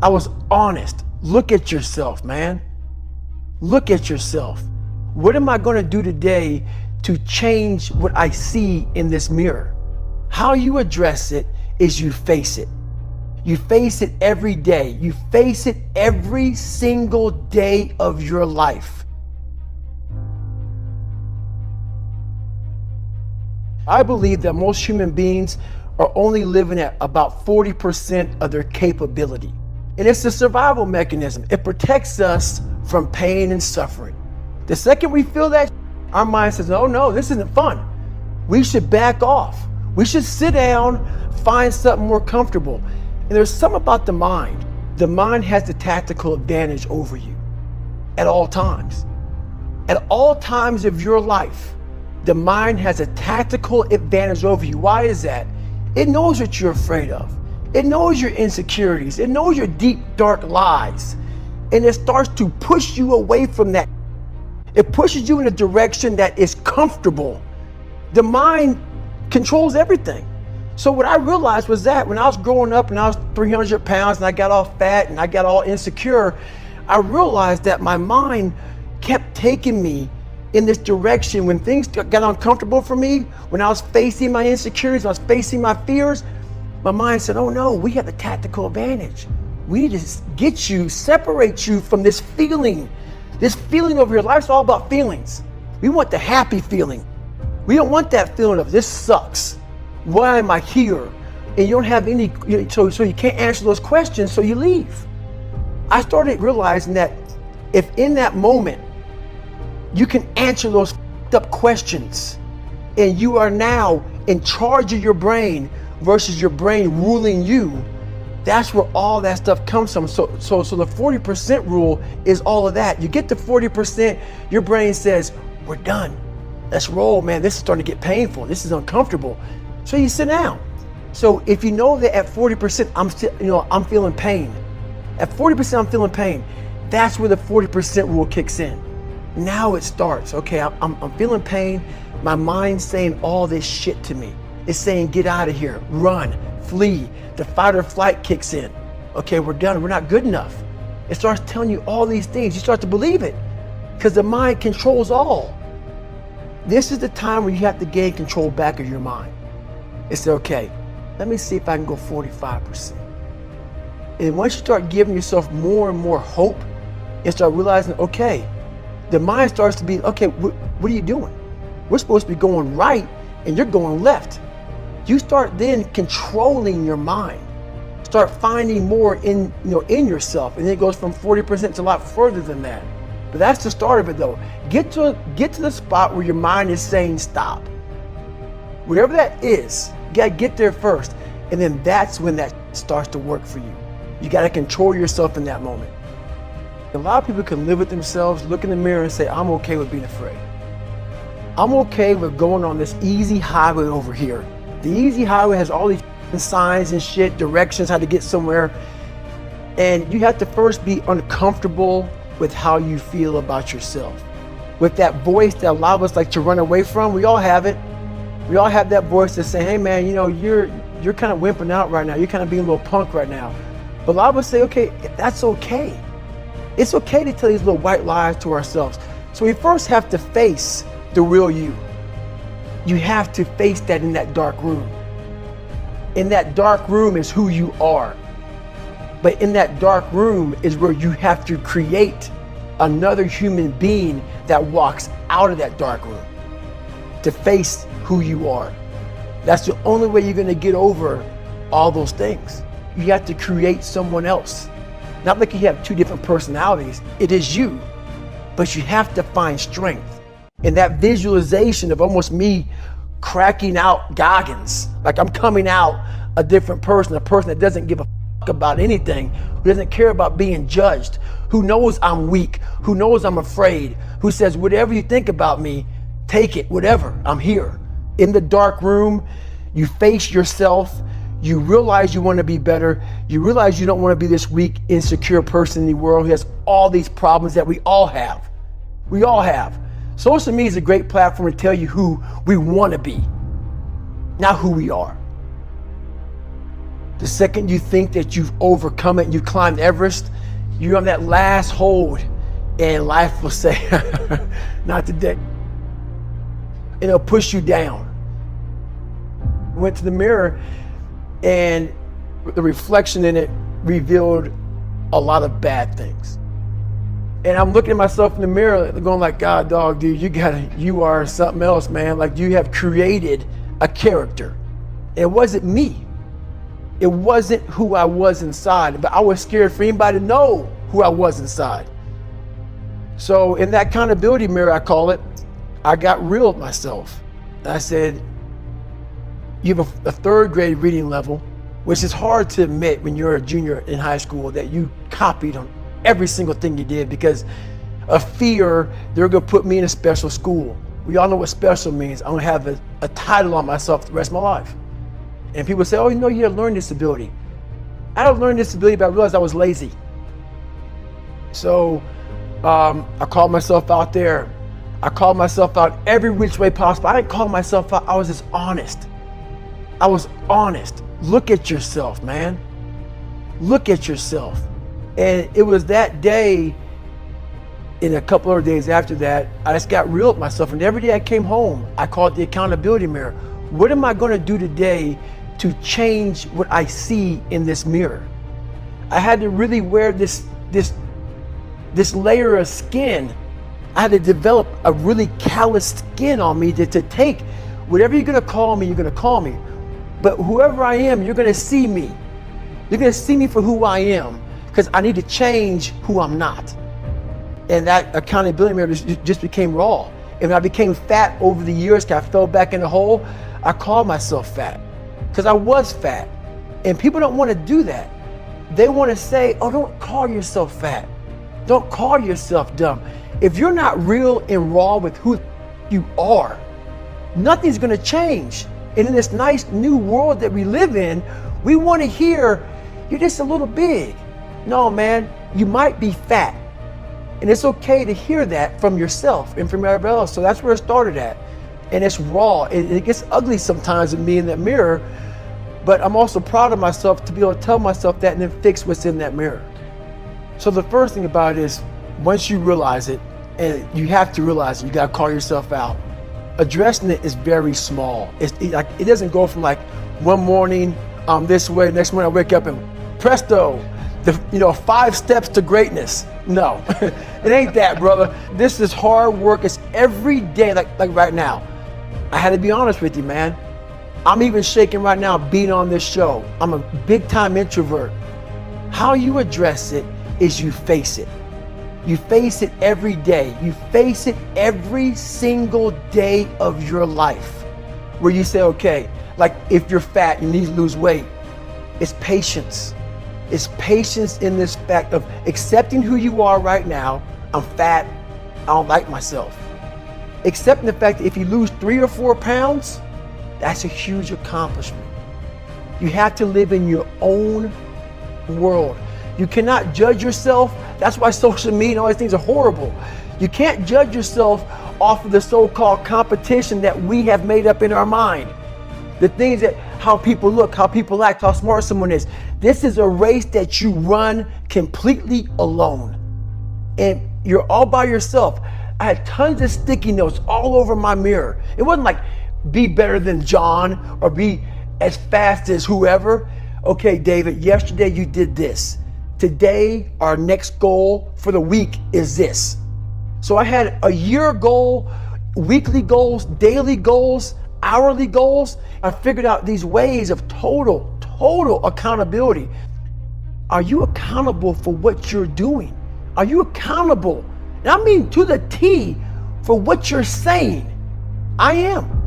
I was honest. Look at yourself, man. Look at yourself. What am I going to do today to change what I see in this mirror? How you address it is you face it. You face it every day. You face it every single day of your life. I believe that most human beings are only living at about 40% of their capability. And it's a survival mechanism. It protects us from pain and suffering. The second we feel that, our mind says, oh no, this isn't fun. We should back off. We should sit down, find something more comfortable. And there's something about the mind. The mind has the tactical advantage over you at all times. At all times of your life, the mind has a tactical advantage over you. Why is that? It knows what you're afraid of. It knows your insecurities. It knows your deep, dark lies. And it starts to push you away from that. It pushes you in a direction that is comfortable. The mind controls everything. So what I realized was that when I was growing up and I was 300 pounds and I got all fat and I got all insecure, I realized that my mind kept taking me in this direction. When things got uncomfortable for me, when I was facing my insecurities, I was facing my fears, my mind said, oh no, we have the tactical advantage. We need to get you, separate you from this feeling. This feeling of your life's all about feelings. We want the happy feeling. We don't want that feeling of this sucks. Why am I here? And you don't have any, so you can't answer those questions, so you leave. I started realizing that if in that moment you can answer those up questions and you are now in charge of your brain versus your brain ruling you, that's where all that stuff comes from. So the 40% rule is all of that. You get to 40%, your brain says, we're done. Let's roll, man. This is starting to get painful. This is uncomfortable. So you sit down. So if you know that at 40%, I'm feeling pain. At 40%, I'm feeling pain. That's where the 40% rule kicks in. Now it starts. Okay, I'm feeling pain. My mind's saying all this shit to me. It's saying, get out of here, run, flee. The fight or flight kicks in. Okay, we're done. We're not good enough. It starts telling you all these things. You start to believe it because the mind controls all. This is the time where you have to gain control back of your mind. It's okay, let me see if I can go 45%. And once you start giving yourself more and more hope and start realizing, okay, the mind starts to be, okay, what are you doing? We're supposed to be going right and you're going left. You start then controlling your mind. Start finding more in yourself, and then it goes from 40% to a lot further than that. But that's the start of it though. Get to the spot where your mind is saying stop. Whatever that is, you gotta get there first. And then that's when that starts to work for you. You gotta control yourself in that moment. A lot of people can live with themselves, look in the mirror and say, I'm okay with being afraid. I'm okay with going on this easy highway over here. The easy highway has all these signs and shit, directions, how to get somewhere. And you have to first be uncomfortable with how you feel about yourself. With that voice that a lot of us like to run away from, we all have it. We all have that voice that's saying, hey man, you're kind of wimping out right now. You're kind of being a little punk right now. But a lot of us say, okay, that's okay. It's okay to tell these little white lies to ourselves. So we first have to face the real you. You have to face that in that dark room. In that dark room is who you are. But in that dark room is where you have to create another human being that walks out of that dark room to face who you are. That's the only way you're gonna get over all those things. You have to create someone else. Not like you have two different personalities, it is you, but you have to find strength. And that visualization of almost me cracking out Goggins, like I'm coming out a different person, a person that doesn't give a fuck about anything, who doesn't care about being judged, who knows I'm weak, who knows I'm afraid, who says, whatever you think about me, take it, whatever, I'm here. In the dark room, you face yourself, you realize you want to be better, you realize you don't want to be this weak, insecure person in the world who has all these problems that we all have. We all have. Social media is a great platform to tell you who we want to be, not who we are. The second you think that you've overcome it and you climbed Everest, you're on that last hold, and life will say, not today. And it'll push you down. I went to the mirror, and the reflection in it revealed a lot of bad things. And I'm looking at myself in the mirror going like, God, dog, dude, you are something else, man. Like, you have created a character. It wasn't me. It wasn't who I was inside, but I was scared for anybody to know who I was inside. So in that accountability mirror, I call it, I got real with myself. And I said, you have a third grade reading level, which is hard to admit when you're a junior in high school that you copied on every single thing you did because of fear they're gonna put me in a special school. We all know what special means. I'm gonna have a title on myself the rest of my life. And people say, oh, you know, you have a learning disability. I had a learning disability, but I realized I was lazy. So I called myself out there. I called myself out every which way possible. I didn't call myself out, I was just honest. I was honest. Look at yourself, man. Look at yourself. And it was that day, in a couple of days after that, I just got real with myself. And every day I came home, I called it the accountability mirror. What am I gonna do today to change what I see in this mirror? I had to really wear this layer of skin. I had to develop a really calloused skin on me to take whatever you're gonna call me, you're gonna call me. But whoever I am, you're gonna see me. You're gonna see me for who I am, because I need to change who I'm not. And that accountability mirror just became raw. And when I became fat over the years, because I fell back in the hole, I called myself fat, because I was fat. And people don't wanna do that. They wanna say, oh, don't call yourself fat. Don't call yourself dumb. If you're not real and raw with who you are, nothing's gonna change. And in this nice new world that we live in, we want to hear, you're just a little big. No, man, you might be fat. And it's okay to hear that from yourself and from everybody else. So that's where it started at. And it's raw. It gets ugly sometimes with me in that mirror, but I'm also proud of myself to be able to tell myself that and then fix what's in that mirror. So the first thing about it is, once you realize it, and you have to realize it, you gotta call yourself out. Addressing it is very small. It doesn't go from like one morning this way, next morning I wake up and presto, 5 steps to greatness. No, it ain't that, brother. This is hard work. It's every day, like right now. I had to be honest with you, man. I'm even shaking right now being on this show. I'm a big time introvert. How you address it is you face it. You face it every day. You face it every single day of your life, where you say, okay, like if you're fat, you need to lose weight. It's patience. It's patience in this fact of accepting who you are right now. I'm fat, I don't like myself. Accepting the fact that if you lose 3 or 4 pounds, that's a huge accomplishment. You have to live in your own world. You cannot judge yourself. That's why social media and all these things are horrible. You can't judge yourself off of the so-called competition that we have made up in our mind. The things that, how people look, how people act, how smart someone is. This is a race that you run completely alone. And you're all by yourself. I had tons of sticky notes all over my mirror. It wasn't like, be better than John or be as fast as whoever. Okay, David, yesterday you did this. Today, our next goal for the week is this. So I had a year goal, weekly goals, daily goals, hourly goals. I figured out these ways of total accountability. Are you accountable for what you're doing? Are you accountable? And I mean to the T for what you're saying. I am.